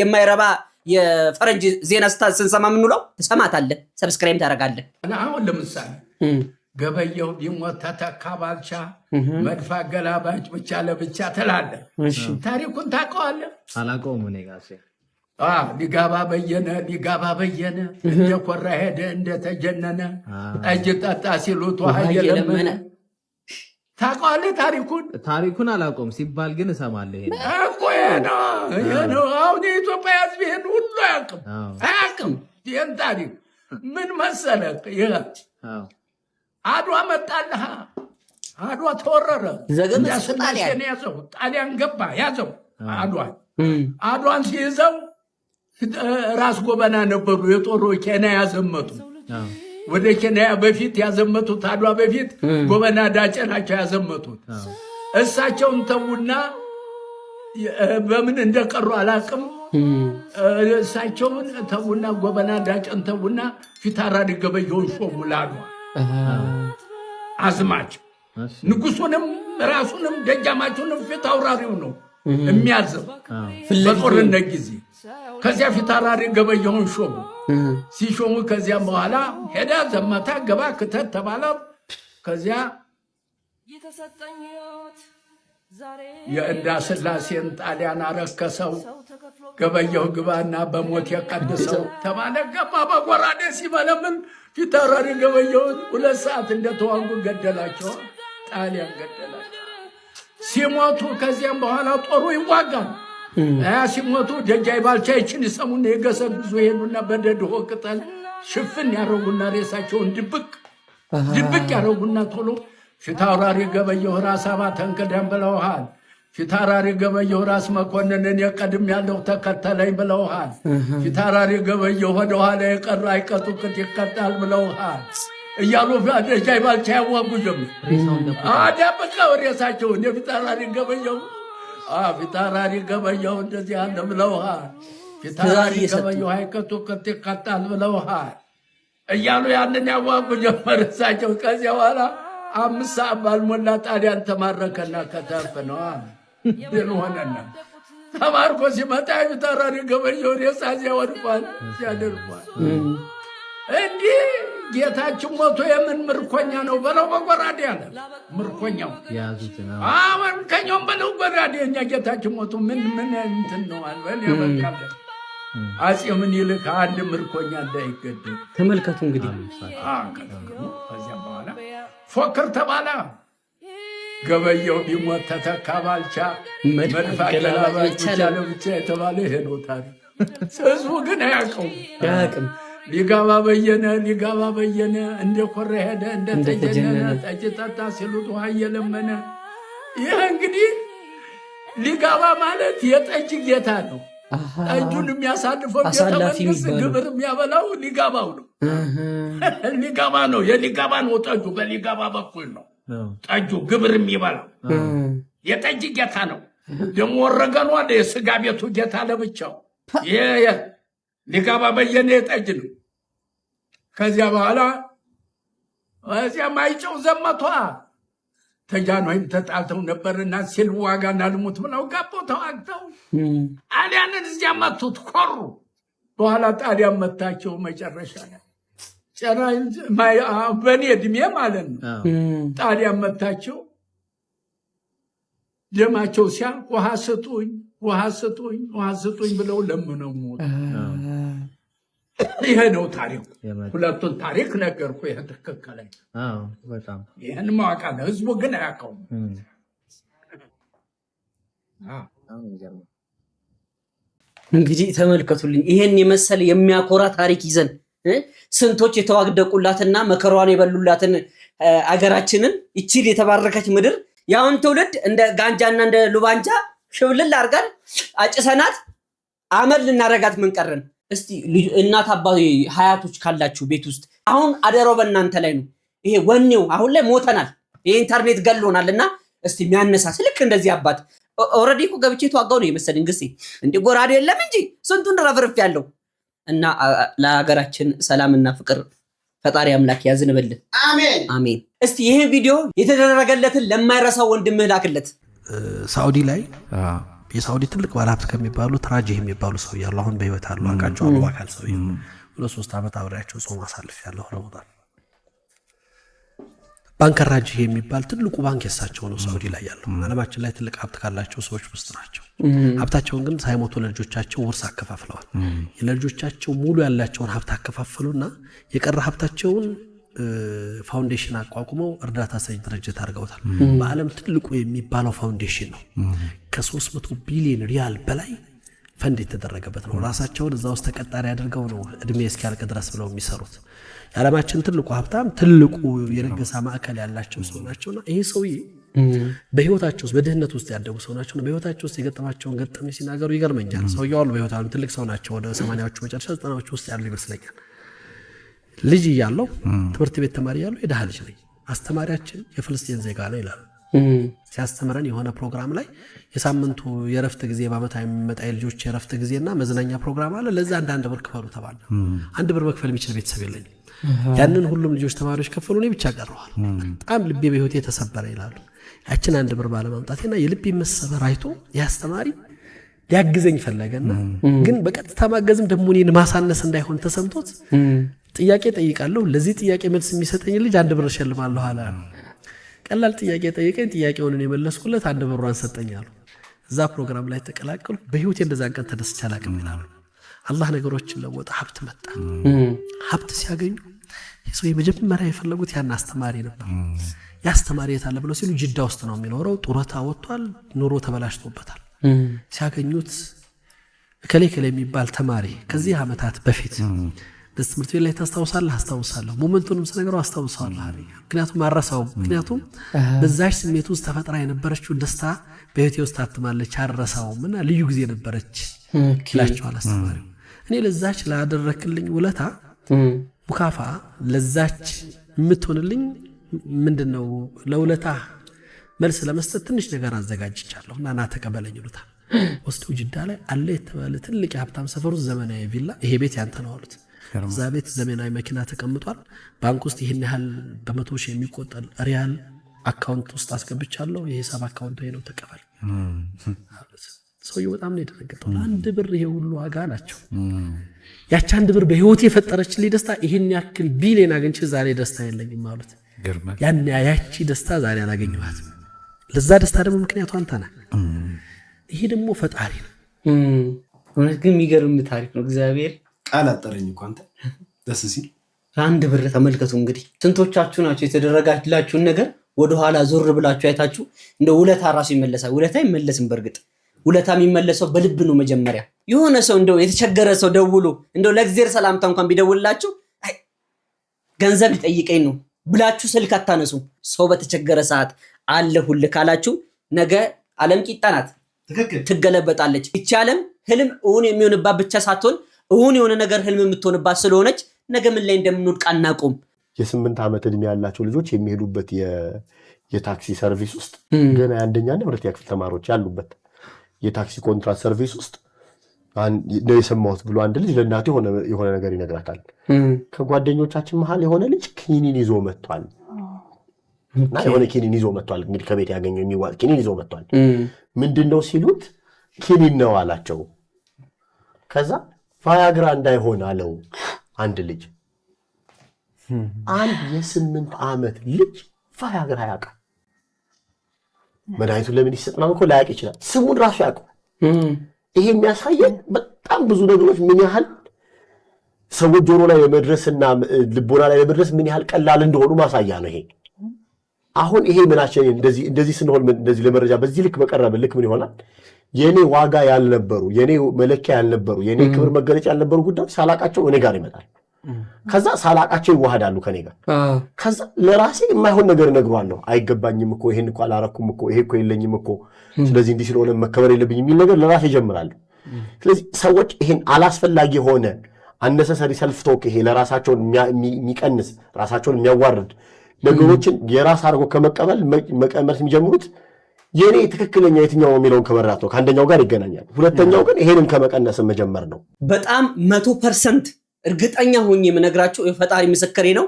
የማይረባ የፈረንጅ ዜና ስንሰማ የምንውለው ትሰማታለህ፣ ሰብስክራይብ ታደርጋለህ። አሁን ለምሳሌ ገበየው ቢሞት ተተካ ባልቻ መድፍ አገላባጭ ብቻ ለብቻ ትላለህ። ታሪኩን ታውቀዋለህ? አላውቀውም እኔ ጋር ሊጋባ በየነ እንደኮራ ሄደ እንደተጀነነ ጠጅ ጠጣ ሲሉት ውሃ እየለመነ ታውቀዋለህ? ታሪኩን አላውቀውም ሲባል ግን እሰማለሁ። ይሄ ነው አሁን የኢትዮጵያ ሕዝብ ይሄን ሁሉ አያውቅም። ይህን ታሪክ ምን መሰለህ? አድዋ መጣልህ፣ አድዋ ተወረረ፣ እንዳስላሴን ያዘው፣ ጣሊያን ገባ ያዘው አድዋን ሲይዘው ራስ ጎበና ነበሩ የጦሩ ኬንያ ያዘመቱ። ወደ ኬንያ በፊት ያዘመቱት አድዋ በፊት ጎበና ዳጨ ናቸው ያዘመቱት። እሳቸውን ተውና በምን እንደቀሩ አላውቅም። እሳቸውን ተውና ጎበና ዳጨን ተውና ፊታውራሪ ገበየሁን ሾሙ ለአድዋ አዝማች። ንጉሱንም ራሱንም ደጃማቹንም ፊታውራሪው ነው የሚያዘው በጦርነት ጊዜ። ከዚያ ፊታውራሪ ገበየሁን ሾሙ። ሲሾሙ ከዚያ በኋላ ሄዳ ዘመታ ገባ ክተት ተባለ። ከዚያ የእንዳስላሴን ጣሊያን አረከሰው፣ ገበየሁ ግባና በሞት የቀድሰው ተባለ። ገባ በጎራዴ ሲመለምን ፊታውራሪ ገበየሁን 2 ሰዓት እንደተዋጉ ገደላቸው። ጣሊያን ገደላቸው። ሲሞቱ ከዚያም በኋላ ጦሩ ይዋጋል። ሲሞቱ ደጃይ ባልቻ ይችን ይሰሙና የገሰግዙ ሄዱና በደድሆ ቅጠል ሽፍን ያረጉና ሬሳቸውን ድብቅ ያረጉና ቶሎ ፊታውራሪ ገበየሁ ራስ አባተን ቅደም ብለውሃል። ፊታውራሪ ገበየሁ ራስ መኮንንን የቀድም ያለው ተከተለኝ ብለውሃል። ፊታውራሪ ገበየሁ ወደኋላ የቀረ አይቀጡ ቅጥ ይቀጣል ብለውሃል እያሉ ደጃይ ባልቻ ያዋጉ ጀመር። ደብቀው ሬሳቸውን የፊታውራሪ ገበየሁ ፊታውራሪ ገበየሁ እንደዚህ ያለ ብለውሃል። ፊታውራሪ ገበየሁ አይቀጡ ቅጥ ይቀጣል ብለውሃል እያሉ ያንን ያዋጉ ጀመር እሳቸው። ከዚያ በኋላ 5 ሰዓት ባልሞላ ጣሊያን ተማረከና ከተርፍ ነው ድል ሆነና ተማርኮ ሲመጣ ፊታውራሪ ገበየሁ ሬሳ ሲያወድቋል ሲያደርጓል። እንዲህ ጌታችን ሞቶ የምን ምርኮኛ ነው በለው በጎራዴ አለ። ምርኮኛው ምርኮኛውን በለው ጎራዴ። እኛ ጌታችን ሞቶ ምን እንትን ነው አልበል ያበቃለ። አፄ ምኒልክ አንድ ምርኮኛ እንዳይገደል ተመልከቱ። እንግዲህ ከዚያ በኋላ ፎክር ተባለ። ገበየሁ ቢሞት ተተካ ባልቻ መድፍ አገላባጭ ብቻ ለብቻ የተባለ ይሄ ነው ታሪክ። ህዝቡ ግን አያውቅም። ሊጋባ በየነ እንደኮራ ሄደ እንደተጀነነ ጠጅ ጠጣ ሲሉት ውሃ እየለመነ። ይህ እንግዲህ ሊጋባ ማለት የጠጅ ጌታ ነው። ጠጁን የሚያሳልፈው ቤተመንግስት ግብር የሚያበላው ሊጋባው ነው። ሊጋባ ነው የሊጋባ ነው ጠጁ በሊጋባ በኩል ነው ጠጁ ግብር የሚበላው የጠጅ ጌታ ነው። ደግሞ ወረገኑ አለ የስጋ ቤቱ ጌታ ለብቻው። ሊጋባ በየነ የጠጅ ነው። ከዚያ በኋላ እዚያ ማይጨው ዘመቷ ተጃኖይም ተጣልተው ነበርና ሲልዋጋና ልሙት ብለው ጋቦ ተዋግተው ጣሊያንን እዚያ መቱት። ኮሩ በኋላ ጣሊያን መታቸው መጨረሻ ላይ በእኔ እድሜ ማለት ነው። ጣሊያን መታቸው ደማቸው ሲያልቅ ውሃ ስጡኝ ውሃ ስጡኝ ውሃ ስጡኝ ብለው ለምነው ሞቱ። ይሄ ነው ታሪኩ። ሁለቱን ታሪክ ነገርኩ። ይሄ ትክክል በጣም ይሄን ማወቅ አለ። ህዝቡ ግን አያውቀውም። እንግዲህ ተመልከቱልኝ። ይሄን የመሰለ የሚያኮራ ታሪክ ይዘን ስንቶች የተዋግደቁላትና መከሯን የበሉላትን አገራችንን እቺል የተባረከች ምድር ያውን ትውልድ እንደ ጋንጃና እንደ ሉባንጃ ሽብልል አርጋን አጭሰናት አመል ልናረጋት ምን ቀረን? እስቲ እናት አባቴ ሀያቶች ካላችሁ ቤት ውስጥ አሁን አደረው በእናንተ ላይ ነው። ይሄ ወኔው አሁን ላይ ሞተናል። ይሄ ኢንተርኔት ገሎናልና እስቲ የሚያነሳስ ልክ እንደዚህ አባት ኦሬዲ እኮ ገብቼ ተዋጋው ነው የመሰለኝ ግሴ እንዴ ጎራዴ የለም እንጂ ስንቱን ረፍርፍ ያለው እና ለሀገራችን ሰላምና ፍቅር ፈጣሪ አምላክ ያዝንበልን። አሜን አሜን። እስቲ ይሄ ቪዲዮ የተደረገለትን ለማይረሳው ወንድምህ ላክለት። ሳውዲ ላይ የሳውዲ ትልቅ ባለሀብት ከሚባሉት ራጂህ የሚባሉ ሰው ያለው አሁን በህይወት አሉ። አቃቸው አካል ሰው 2-3 ዓመት አብሬያቸው ጾም አሳልፌያለሁ። ረመዳን ባንክ ራጂህ የሚባል ትልቁ ባንክ የሳቸው ነው ሳውዲ ላይ ያለው። ዓለማችን ላይ ትልቅ ሀብት ካላቸው ሰዎች ውስጥ ናቸው። ሀብታቸውን ግን ሳይሞቱ ለልጆቻቸው ውርስ አከፋፍለዋል። ለልጆቻቸው ሙሉ ያላቸውን ሀብት አከፋፈሉና የቀረ ሀብታቸውን ፋውንዴሽን አቋቁመው እርዳታ ሰጪ ድርጅት አድርገውታል። በዓለም ትልቁ የሚባለው ፋውንዴሽን ነው። ከ300 ቢሊዮን ሪያል በላይ ፈንድ የተደረገበት ነው። ራሳቸውን እዛ ውስጥ ተቀጣሪ አድርገው ነው እድሜ እስኪያልቅ ድረስ ብለው የሚሰሩት። የዓለማችን ትልቁ ሀብታም ትልቁ የነገሳ ማዕከል ያላቸው ሰው ናቸውና ይሄ ሰውዬ በህይወታቸው ውስጥ በድህነት ውስጥ ያደጉ ሰው ናቸውና በህይወታቸው ውስጥ የገጠማቸውን ገጠመኝ ሲናገሩ ይገርመኛል። ሰውየው አሉ በህይወታቸው ትልቅ ሰው ናቸው። ወደ 80ዎቹ መጨረሻ 90ዎቹ ውስጥ ያሉ ይመስለኛል። ልጅ እያለሁ ትምህርት ቤት ተማሪ እያለሁ የደሃ ልጅ ነኝ። አስተማሪያችን የፍልስጤን ዜጋ ነው ይላል። ሲያስተምረን የሆነ ፕሮግራም ላይ የሳምንቱ የረፍት ጊዜ በአመት የሚመጣ የልጆች የረፍት ጊዜና መዝናኛ ፕሮግራም አለ። ለዛ አንድ ብር ክፈሉ ተባለ። 1 ብር መክፈል የሚችል ቤተሰብ የለኝም። ያንን ሁሉም ልጆች ተማሪዎች ከፈሉ፣ እኔ ብቻ ቀረዋል። በጣም ልቤ በህይወቴ ተሰበረ ይላሉ። ያችን 1 ብር ባለማምጣቴና የልቤ መሰበር አይቶ ያስተማሪ ሊያግዘኝ ፈለገና ግን በቀጥታ ማገዝም ደግሞ እኔን ማሳነስ እንዳይሆን ተሰምቶት ጥያቄ ጠይቃለሁ። ለዚህ ጥያቄ መልስ የሚሰጠኝ ልጅ 1 ብር እሸልማለሁ አለ። ቀላል ጥያቄ ጠይቀኝ፣ ጥያቄውን እኔ መለስኩለት፣ 1 ብሯን ሰጠኛሉ። እዛ ፕሮግራም ላይ ተቀላቀልኩ። በህይወቴ እንደዛን ቀን ተደስቼ አላውቅም ይላሉ። አላህ ነገሮችን ለወጠ። ሀብት መጣ። ሀብት ሲያገኙ የሰው የመጀመሪያ የፈለጉት ያን አስተማሪ ነበር። ያስተማሪ የታለ ብለው ሲሉ ጅዳ ውስጥ ነው የሚኖረው። ጡረታ ወጥቷል። ኑሮ ተበላሽቶበታል። ሲያገኙት ከሌ የሚባል ተማሪ ከዚህ ዓመታት በፊት ትምህርት ቤት ላይ ታስታውሳለህ? አስታውሳለሁ። ሞመንቱንም ስነግረው አስታውሳለሁ። ምክንያቱም አረሳውም። ምክንያቱም በዛች ስሜት ውስጥ ተፈጥራ የነበረችው ደስታ በህይወቴ ውስጥ ታትማለች፣ አረሳውም እና ልዩ ጊዜ ነበረች ይላቸዋል አስተማሪው። እኔ ለዛች ላደረክልኝ ውለታ ሙካፋ ለዛች የምትሆንልኝ ምንድነው ለውለታ መልስ ለመስጠት ትንሽ ነገር አዘጋጅቻለሁ እና ና ተቀበለኝ ይሉታል። ወስደው ጅዳ ላይ አለ የተባለ ትልቅ የሀብታም ሰፈሩ ዘመናዊ ቪላ፣ ይሄ ቤት ያንተ ነው አሉት። እዛ ቤት ዘመናዊ መኪና ተቀምጧል። ባንክ ውስጥ ይሄን ያህል በመቶ ሺህ የሚቆጠር ሪያል አካውንት ውስጥ አስገብቻለሁ። የሂሳብ አካውንት ነው ተቀበል። ሰውየው በጣም ነው የደነገጠው። 1 ብር ይሄ ሁሉ ዋጋ ናቸው። ያቺ 1 ብር በህይወቴ የፈጠረችልኝ ደስታ ይሄን ያክል ቢሊዮን አግኝቼ ዛሬ ደስታ የለኝም ማለት ያን ያቺ ደስታ ዛሬ አላገኘኋትም። ለዛ ደስታ ደግሞ ምክንያቱ አንተ ነህ። ይሄ ደግሞ ፈጣሪ ነው። እውነት ግን የሚገርም ታሪክ ነው። እግዚአብሔር ቃል አጠረኝ እኮ አንተ ደስ ሲል 1 ብር ተመልከቱ። እንግዲህ ስንቶቻችሁ ናቸው የተደረጋላችሁን ነገር ወደኋላ ዞር ብላችሁ አይታችሁ እንደ ውለታ ራሱ ይመለሳል? ውለታ አይመለስም። በእርግጥ ውለታ የሚመለሰው በልብ ነው። መጀመሪያ የሆነ ሰው እንደው የተቸገረ ሰው ደውሎ እንደው ለእግዚአብሔር ሰላምታ እንኳን ቢደውልላችሁ አይ ገንዘብ ይጠይቀኝ ነው ብላችሁ ስልክ አታነሱም። ሰው በተቸገረ ሰዓት አለሁልህ ካላችሁ ነገ ዓለም ቂጣ ናት፣ ትገለበጣለች። ይቺ ዓለም ህልም እውን የሚሆንባት ብቻ ሳትሆን እውን የሆነ ነገር ህልም የምትሆንባት ስለሆነች ነገ ምን ላይ እንደምንወድቅ አናውቅም። የ8 ዓመት ዕድሜ ያላቸው ልጆች የሚሄዱበት የታክሲ ሰርቪስ ውስጥ ገና የአንደኛና ሁለተኛ ክፍል ተማሪዎች ያሉበት የታክሲ ኮንትራት ሰርቪስ ውስጥ ነው የሰማሁት ብሎ አንድ ልጅ ለእናቱ የሆነ ነገር ይነግራታል። ከጓደኞቻችን መሃል የሆነ ልጅ ኪኒን ይዞ መጥቷል እና የሆነ ኪኒን ይዞ መጥቷል። እንግዲህ ከቤት ያገኘው የሚዋጥ ኪኒን ይዞ መጥቷል። ምንድነው ሲሉት ኪኒን ነው አላቸው። ከዛ ቫያግራ እንዳይሆን አለው አንድ ልጅ። አንድ የ8 ዓመት ልጅ ቫያግራ ያውቃል። መድኃኒቱ ለምን ይሰጥናል እኮ ላያውቅ ይችላል። ስሙን ራሱ ያውቀው። ይሄ የሚያሳየን በጣም ብዙ ነገሮች ምን ያህል ሰዎች ጆሮ ላይ ለመድረስና ልቦና ላይ ለመድረስ ምን ያህል ቀላል እንደሆኑ ማሳያ ነው ይሄ። አሁን ይሄ ምናችን እንደዚህ ስንሆን እንደዚህ ለመረጃ በዚህ ልክ በቀረበ ልክ ምን ይሆናል? የኔ ዋጋ ያልነበሩ የኔ መለኪያ ያልነበሩ የኔ ክብር መገለጫ ያልነበሩ ጉዳዮች ሳላቃቸው እኔ ጋር ይመጣል። ከዛ ሳላቃቸው ይዋሃዳሉ ከኔ ጋር። ከዛ ለራሴ የማይሆን ነገር እነግረዋለሁ። አይገባኝም እኮ ይሄን እኮ አላረኩም እኮ ይሄ እኮ የለኝም እኮ ስለዚህ እንዲህ ስለሆነ መከበር የለብኝም የሚል ነገር ለራሴ እጀምራለሁ። ስለዚህ ሰዎች ይሄን አላስፈላጊ ሆነ unnecessary self talk ይሄ ለራሳቸውን የሚቀንስ ራሳቸውን የሚያዋርድ ነገሮችን የራስ አድርጎ ከመቀበል መቀመር የሚጀምሩት የኔ ትክክለኛ የትኛው ነው የሚለውን ከመራት ነው። ከአንደኛው ጋር ይገናኛል። ሁለተኛው ግን ይሄንን ከመቀነስ መጀመር ነው። በጣም 100% እርግጠኛ ሆኜ የምነግራችሁ የፈጣሪ ምስክሬ ነው።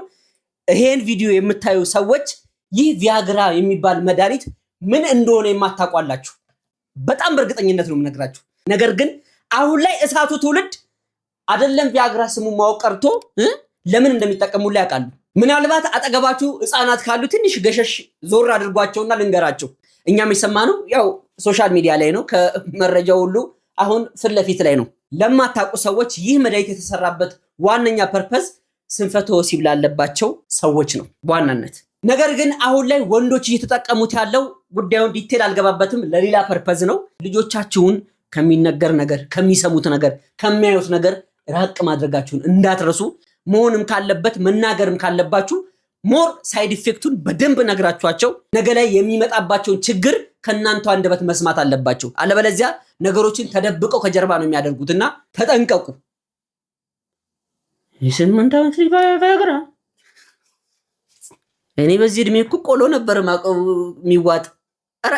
ይሄን ቪዲዮ የምታዩ ሰዎች ይህ ቪያግራ የሚባል መድኃኒት ምን እንደሆነ የማታውቋላችሁ በጣም በእርግጠኝነት ነው የምነግራችሁ። ነገር ግን አሁን ላይ እሳቱ ትውልድ አይደለም ቪያግራ ስሙ ማወቅ ቀርቶ ለምን እንደሚጠቀሙ ላይ ያውቃሉ። ምናልባት አጠገባችሁ ህፃናት ካሉ ትንሽ ገሸሽ ዞር አድርጓቸውና ልንገራቸው። እኛም የሰማነው ያው ሶሻል ሚዲያ ላይ ነው፣ ከመረጃው ሁሉ አሁን ፊት ለፊት ላይ ነው። ለማታውቁ ሰዎች ይህ መድኃኒት የተሰራበት ዋነኛ ፐርፐዝ ስንፈተ ወሲብ ላለባቸው ሰዎች ነው በዋናነት። ነገር ግን አሁን ላይ ወንዶች እየተጠቀሙት ያለው ጉዳዩን ዲቴል አልገባበትም ለሌላ ፐርፐዝ ነው። ልጆቻችሁን ከሚነገር ነገር፣ ከሚሰሙት ነገር፣ ከሚያዩት ነገር ራቅ ማድረጋችሁን እንዳትረሱ። መሆንም ካለበት መናገርም ካለባችሁ ሞር ሳይድ ኢፌክቱን በደንብ ነግራችኋቸው ነገ ላይ የሚመጣባቸውን ችግር ከናንተ አንደበት መስማት አለባቸው። አለበለዚያ ነገሮችን ተደብቀው ከጀርባ ነው የሚያደርጉትና ተጠንቀቁ። የ8 ዓመት ልጅ ቫያግራ እኔ በዚህ እድሜ እኮ ቆሎ ነበር ማቀው የሚዋጥ። አረ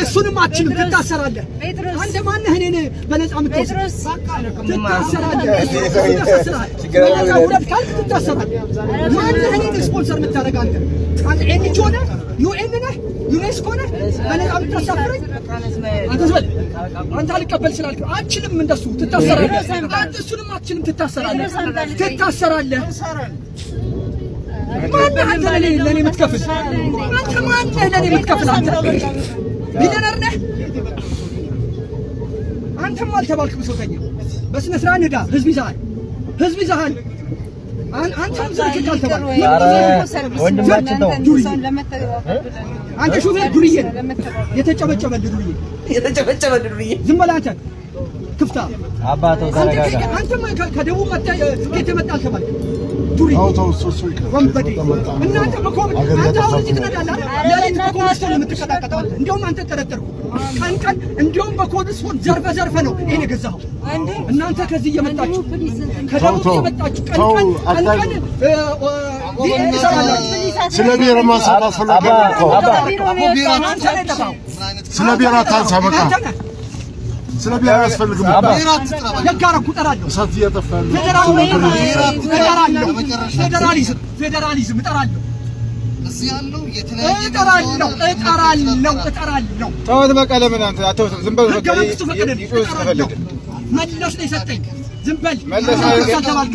እሱንም አችንም ትታሰራለህ። አንተ ማነህ እኔን በነፃ የምትወስድ? ማነህ እኔን ስፖንሰር የምታደርግ? አንተ ኤንጂኦ ነህ? ዩኤን ነህ? ዩኔስኮ ነህ? በነፃ የምታሳፍረኝ? አንተ አልቀበል ስላልክ አችልም እንደሱ ትታሰራለህ። አንተ እሱንም አችንም ትታሰራለህ። ማነህ አንተ ለኔ የምትከፍል? አንተ ማነህ ለኔ የምትከፍል? አንተ ቢሊየነር ነህ? አንተም አልተባልክ ብሶተኛ። በስነ ስርዓት ንዳ። ህዝብ ይዘሃል። አንተም ዝርክክ አልተባልክ። ወንድማችን ነው። አንተ ሹፌር ዱርዬ ነህ። የተጨበጨበልህ ዱርዬ። ዝም በል አንተ ክፍታ አባቶ ተረጋጋ። አንተም ከደቡብ መጥተህ ከየት መጣህ አልተባልክ። ወንበዴ እናንተ በኮቪድ አንተ አሁን እዚህ ትነዳለህ። ለሌት በኮቪድ ነው የምትቀጣቀጠው። እንደውም አንተ ጠረጠርኩ ቀን እንደውም በኮቪድ ዘርፈ ነው ይሄን የገዛኸው። እናንተ ከዚህ እየመጣችሁ ከደቡብ እየመጣችሁ ቀን ስለ ብሔር ማሳብ አስፈላጊ ነው። ስለ ብሔር አታንሳ። በቃ ስለ ብሔር አያስፈልግም። የጋራኩ እጠራለሁ። እሳት እያጠፋ ነው። ፌዴራሊዝም እጠራለሁ። እዚህ ያለው እጠራለሁ። ተወት በቃ። ለምን አንተ አትወስም? ዝም በል በቃ። መለስ ነው የሰጠኝ። ዝም በል።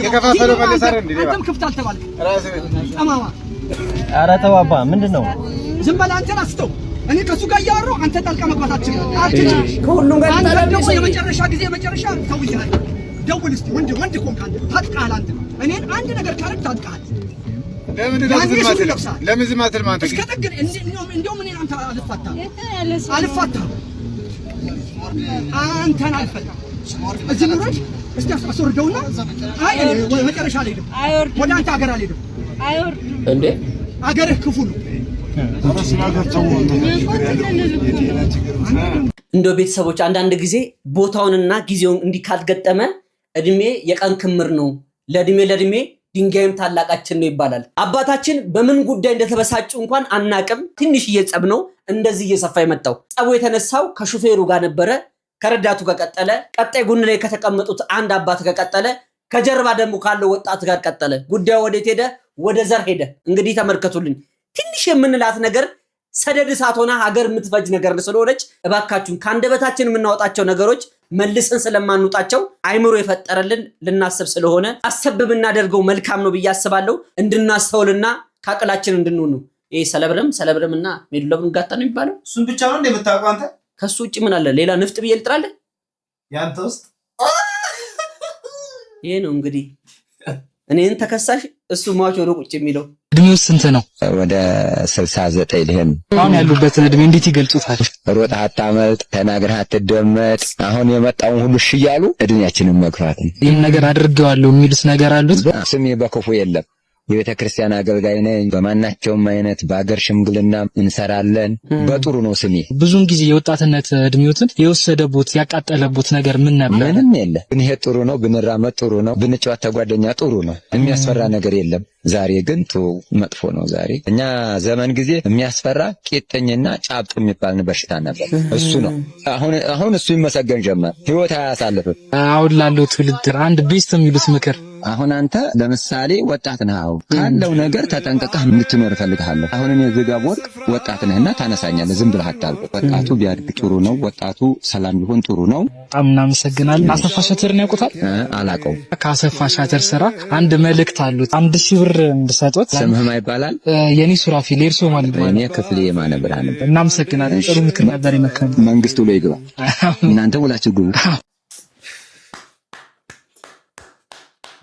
የከፋፈለው መለስ አይደል እንዴ? አንተም ክፍት አልተባልክም። ጠማማ። ኧረ ተው አባ፣ ምንድን ነው? ዝም በል አንተ አስተው። እኔ ከሱ ጋር እያወራሁ አንተ ጣልቃ መግባታችን ከሁሉም ጋር ደግሞ የመጨረሻ ተውይሃል። ደውል እስቲ ወንድ ኮንክ አንተ ታጥቃለህ። አንተ እኔን አንድ ነገር ካረግ ታጥቃለህ። ለምን ዝም አትልም አንተ? እስከ ጥግ እንደውም እኔን አንተ አልፋታም። አንተን አልፈታም። እዚህ ኑረድ እስቲ አስወርደውና መጨረሻ አልሄድም። ወደ አንተ ሀገር አልሄድም። እንዴ አገርህ ክፉ ነው። እንደው ቤተሰቦች አንዳንድ ጊዜ ቦታውንና ጊዜውን እንዲህ ካልገጠመ እድሜ የቀን ክምር ነው፣ ለእድሜ ድንጋይም ታላቃችን ነው ይባላል። አባታችን በምን ጉዳይ እንደተበሳጩ እንኳን አናቅም። ትንሽዬ ጸብ ነው እንደዚህ እየሰፋ የመጣው። ጸቡ የተነሳው ከሹፌሩ ጋር ነበረ፣ ከረዳቱ ጋር ቀጠለ፣ ቀጣይ ጎን ላይ ከተቀመጡት አንድ አባት ጋር ቀጠለ፣ ከጀርባ ደግሞ ካለው ወጣት ጋር ቀጠለ። ጉዳዩ ወዴት ሄደ? ወደ ዘር ሄደ። እንግዲህ ተመልከቱልኝ። ትንሽ የምንላት ነገር ሰደድ እሳት ሆና ሀገር የምትፈጅ ነገር ስለሆነች እባካችሁን ካንደበታችን የምናወጣቸው ነገሮች መልሰን ስለማንውጣቸው አይምሮ የፈጠረልን ልናስብ ስለሆነ አሰብ ብናደርገው መልካም ነው ብዬ አስባለሁ። እንድናስተውልና ካቅላችን እንድንሆን ነው። ይሄ ሰለብረምና ሜዱላቡን ጋታ ነው የሚባለው። እሱን ብቻ ነው እንደምታውቀው አንተ? ከሱ ውጪ ምን አለ? ሌላ ንፍጥ ብዬ ልጥራለህ? ያንተ ውስጥ ይሄ ነው እንግዲህ እኔን ተከሳሽ እሱ ማች ወደ ቁጭ የሚለው። እድሜው ስንት ነው? ወደ 69 ልህም። አሁን ያሉበትን እድሜ እንዴት ይገልጹታል? ሮጥ አታመልጥ፣ ተናግረህ አትደመጥ። አሁን የመጣውን ሁሉ እሺ እያሉ እድሜያችንን መግፋት። ይህን ነገር አድርጌዋለሁ የሚሉት ነገር አሉት? ስሜ በክፉ የለም። የቤተ ክርስቲያን አገልጋይ ነኝ። በማናቸውም አይነት በአገር ሽምግልና እንሰራለን። በጥሩ ነው ስሜ። ብዙውን ጊዜ የወጣትነት እድሜዎትን የወሰደቦት ያቃጠለቦት ነገር ምን ነበር? ምንም የለ። ብንሄድ ጥሩ ነው፣ ብንራመድ ጥሩ ነው፣ ብንጫወት ተጓደኛ ጥሩ ነው። የሚያስፈራ ነገር የለም። ዛሬ ግን መጥፎ ነው። ዛሬ እኛ ዘመን ጊዜ የሚያስፈራ ቂጥኝና ጫብጥ የሚባል በሽታ ነበር። እሱ ነው አሁን እሱ ይመሰገን ጀመር። ህይወት አያሳልፍም። አሁን ላለው ትውልድ አንድ ቤስት የሚሉት ምክር? አሁን አንተ ለምሳሌ ወጣት ነህ። ካለው ነገር ተጠንቀቀህ እንድትኖር እፈልግሃለሁ። አሁን እኔ ዝጋ ወርቅ ወጣት ነህና ታነሳኛለህ። ዝም ብለህ አታልቅ። ወጣቱ ቢያድግ ጥሩ ነው። ወጣቱ ሰላም ቢሆን ጥሩ ነው። በጣም እናመሰግናለን። አሰፋ ሻተርን ያውቁታል? አላውቀውም። ከአሰፋ ሻተር ስራ አንድ መልእክት አሉት። 1000 ብር እንድሰጡት። ስምህ ማን ይባላል? የኔ ሱራፊ ሌርሶ ማለት ነው። እኔ ክፍሌ የማነ ብርሃን። እናመሰግናለን። ጥሩ ምክር ነበር የመከረን። መንግስቱ ላይ ይግባ። እናንተ ሁላችሁ ግቡ።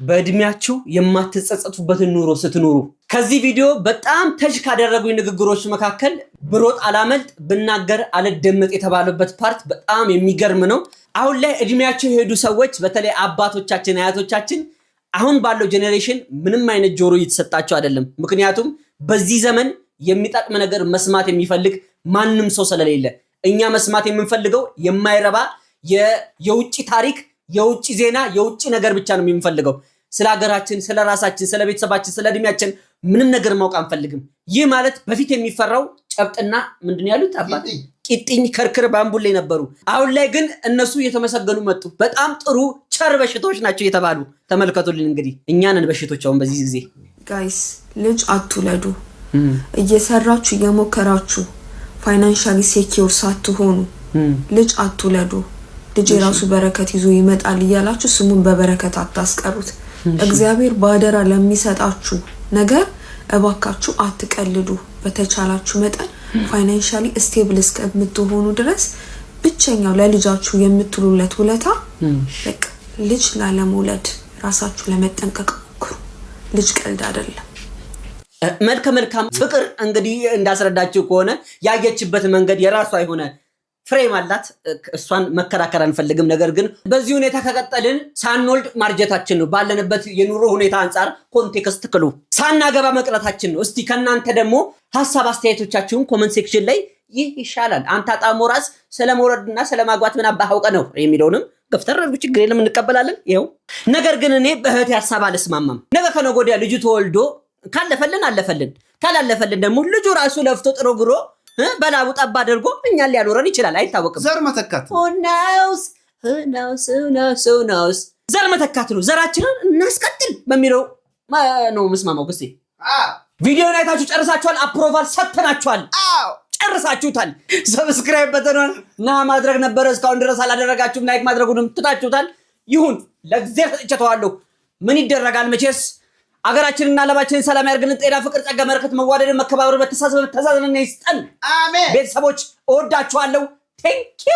በእድሜያችሁ የማትጸጸቱበትን ኑሮ ስትኖሩ። ከዚህ ቪዲዮ በጣም ተጅ ካደረጉኝ ንግግሮች መካከል ብሮጥ አላመልጥ ብናገር አልደመጥ የተባለበት ፓርት በጣም የሚገርም ነው። አሁን ላይ እድሜያቸው የሄዱ ሰዎች በተለይ አባቶቻችን አያቶቻችን አሁን ባለው ጄኔሬሽን ምንም አይነት ጆሮ እየተሰጣቸው አይደለም። ምክንያቱም በዚህ ዘመን የሚጠቅም ነገር መስማት የሚፈልግ ማንም ሰው ስለሌለ እኛ መስማት የምንፈልገው የማይረባ የውጭ ታሪክ፣ የውጭ ዜና፣ የውጭ ነገር ብቻ ነው የምንፈልገው። ስለ ሀገራችን፣ ስለ ራሳችን፣ ስለ ቤተሰባችን፣ ስለ እድሜያችን ምንም ነገር ማውቅ አንፈልግም። ይህ ማለት በፊት የሚፈራው ጨብጥና ምንድን ያሉት አባት ቂጥኝ ከርክር ባምቡሌ ነበሩ። አሁን ላይ ግን እነሱ እየተመሰገኑ መጡ። በጣም ጥሩ ቸር በሽቶች ናቸው የተባሉ። ተመልከቱልን እንግዲህ እኛንን በሽቶች አሁን በዚህ ጊዜ ጋይስ ልጅ አትውለዱ። እየሰራችሁ እየሞከራችሁ ፋይናንሻሊ ሴኪዩር ሳትሆኑ ልጅ አትውለዱ። ልጅ የራሱ በረከት ይዞ ይመጣል እያላችሁ ስሙን በበረከት አታስቀሩት። እግዚአብሔር ባደራ ለሚሰጣችሁ ነገር እባካችሁ አትቀልዱ። በተቻላችሁ መጠን ፋይናንሻሊ ስቴብል እስከምትሆኑ ድረስ ብቸኛው ለልጃችሁ የምትሉለት ውለታ በቃ ልጅ ላለመውለድ ራሳችሁ ለመጠንቀቅ ሞክሩ። ልጅ ቀልድ አይደለም። መልካም ፍቅር እንግዲህ እንዳስረዳችሁ ከሆነ ያየችበት መንገድ የራሷ የሆነ ፍሬም አላት። እሷን መከራከር አንፈልግም። ነገር ግን በዚህ ሁኔታ ከቀጠልን ሳንወልድ ማርጀታችን ነው። ባለንበት የኑሮ ሁኔታ አንፃር ኮንቴክስት ክሉ ሳናገባ መቅረታችን ነው። እስቲ ከናንተ ደግሞ ሐሳብ አስተያየቶቻችሁን ኮሜንት ሴክሽን ላይ ይህ ይሻላል አንተ አጣሞ ራስ ስለመውለድና ስለማግባት ምን አባውቀ ነው የሚለውንም ገፍተር አድርጉ። ችግር የለም እንቀበላለን። ይሄው ነገር ግን እኔ በእህቴ ሐሳብ አልስማማም። ነገ ከነገ ወዲያ ልጁ ተወልዶ ካለፈልን አለፈልን፣ ካላለፈልን ደግሞ ልጁ ራሱ ለፍቶ ጥሮ ግሮ በላቡ ጠባ አድርጎ እኛን ሊያኖረን ይችላል። አይታወቅም። ዘር መተካት ናውስ ዘር መተካት ነው። ዘራችንን እናስቀጥል በሚለው ነው መስማማው። ግስቴ ቪዲዮን አይታችሁ ጨርሳችኋል። አፕሮቫል ሰጥተናችኋል። ጨርሳችሁታል። ሰብስክራይብ በተኗል እና ማድረግ ነበረ። እስካሁን ድረስ አላደረጋችሁም። ላይክ ማድረጉንም ትታችሁታል። ይሁን ለእግዚአብሔር ሰጥቼዋለሁ። ምን ይደረጋል መቼስ አገራችንና ዓለማችንን ሰላም ያርግልን። ጤና፣ ፍቅር፣ ጸጋ፣ በረከት፣ መዋደድን፣ መከባበር፣ መተሳሰብ፣ መተዛዘንን ይስጠን። አሜን። ቤተሰቦች እወዳችኋለሁ። ቴንክ ዩ